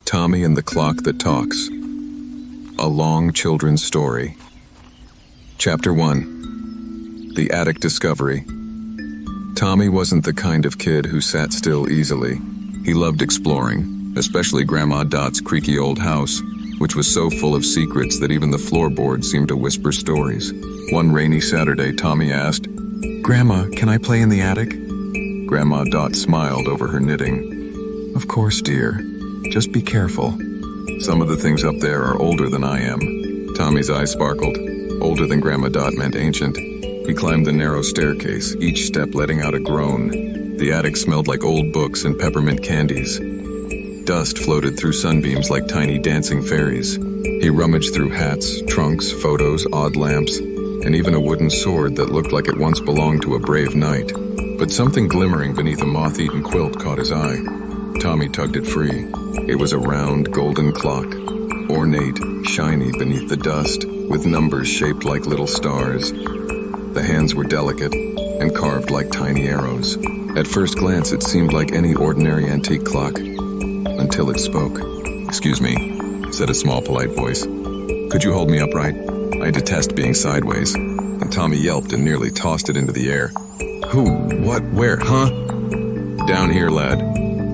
Tommy and the Clock That Talks. A Long Children's Story. Chapter 1. The Attic Discovery. Tommy wasn't the kind of kid who sat still easily. He loved exploring, especially Grandma Dot's creaky old house, which was so full of secrets that even the floorboards seemed to whisper stories. One rainy Saturday, Tommy asked, "Grandma, can I play in the attic?" Grandma Dot smiled over her knitting. "Of course, dear. Just be careful. Some of the things up there are older than I am." Tommy's eyes sparkled. Older than Grandma Dot meant ancient. He climbed the narrow staircase, each step letting out a groan. The attic smelled like old books and peppermint candies. Dust floated through sunbeams like tiny dancing fairies. He rummaged through hats, trunks, photos, odd lamps, and even a wooden sword that looked like it once belonged to a brave knight. But something glimmering beneath a moth-eaten quilt caught his eye. Tommy tugged it free. It was a round, golden clock, ornate, shiny beneath the dust, with numbers shaped like little stars. The hands were delicate and carved like tiny arrows. At first glance, it seemed like any ordinary antique clock, until it spoke. "Excuse me," said a small, polite voice. "Could you hold me upright? I detest being sideways." And Tommy yelped and nearly tossed it into the air. "Who? What? Where? Huh?" "Down here, lad,"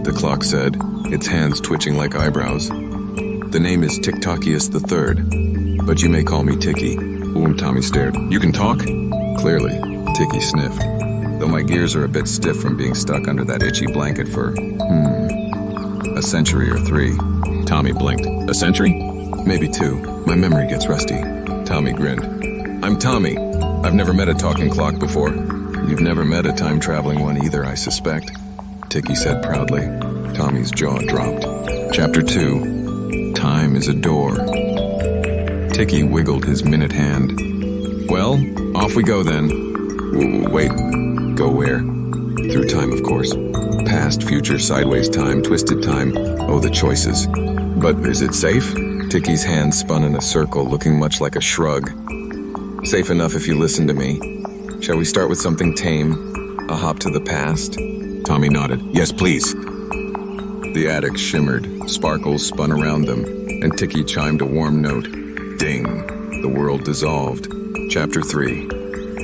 the clock said, its hands twitching like eyebrows. "The name is Ticktockius III, but you may call me Ticky." Tommy stared. "You can talk?" "Clearly," Ticky sniffed, "though my gears are a bit stiff from being stuck under that itchy blanket for, a century or 3. Tommy blinked. "A century?" "Maybe 2. My memory gets rusty." Tommy grinned. "I'm Tommy. I've never met a talking clock before." "You've never met a time-traveling one either, I suspect," Ticky said proudly. Tommy's jaw dropped. Chapter 2. Time is a door. Ticky wiggled his minute hand. "Well, off we go then." Wait, go where?" "Through time, of course. Past, future, sideways time, twisted time. Oh, the choices." "But is it safe?" Ticky's hand spun in a circle, looking much like a shrug. "Safe enough if you listen to me. Shall we start with something tame? A hop to the past?" Tommy nodded. "Yes, please." The attic shimmered, sparkles spun around them, and Ticky chimed a warm note. Ding! The world dissolved. Chapter 3.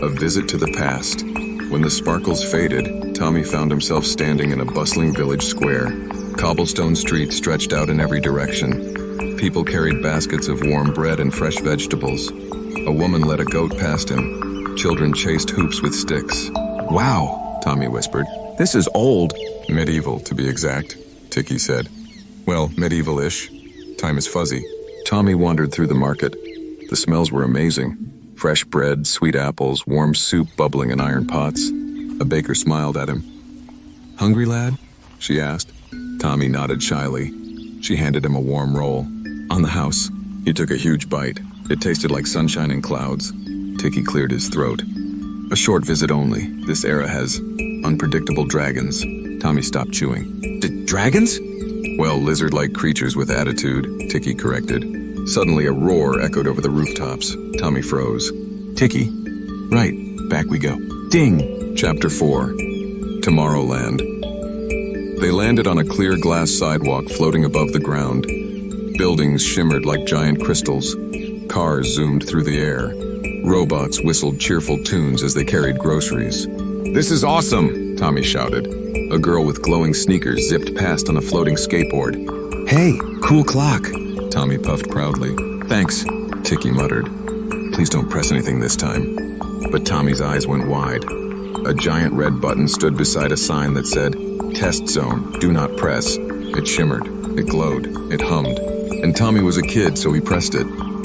A Visit to the Past. When the sparkles faded, Tommy found himself standing in a bustling village square. Cobblestone streets stretched out in every direction. People carried baskets of warm bread and fresh vegetables. A woman led a goat past him. Children chased hoops with sticks. "Wow," Tommy whispered. "This is old." "Medieval, to be exact," Ticky said. "Well, medieval-ish. Time is fuzzy." Tommy wandered through the market. The smells were amazing. Fresh bread, sweet apples, warm soup bubbling in iron pots. A baker smiled at him. "Hungry, lad?" she asked. Tommy nodded shyly. She handed him a warm roll. "On the house." He took a huge bite. It tasted like sunshine and clouds. Ticky cleared his throat. "A short visit only. This era has unpredictable dragons." Tommy stopped chewing. "Dragons?" "Well, lizard-like creatures with attitude," Ticky corrected. Suddenly a roar echoed over the rooftops. Tommy froze. "Ticky." "Right, back we go." Ding! Chapter 4. Tomorrowland. They landed on a clear glass sidewalk floating above the ground. Buildings shimmered like giant crystals. Cars zoomed through the air. Robots whistled cheerful tunes as they carried groceries. "This is awesome!" Tommy shouted. A girl with glowing sneakers zipped past on a floating skateboard. "Hey, cool clock!" Tommy puffed proudly. "Thanks," Ticky muttered. "Please don't press anything this time." But Tommy's eyes went wide. A giant red button stood beside a sign that said, "Test Zone, do not press." It shimmered, it glowed, it hummed. And Tommy was a kid, so he pressed it.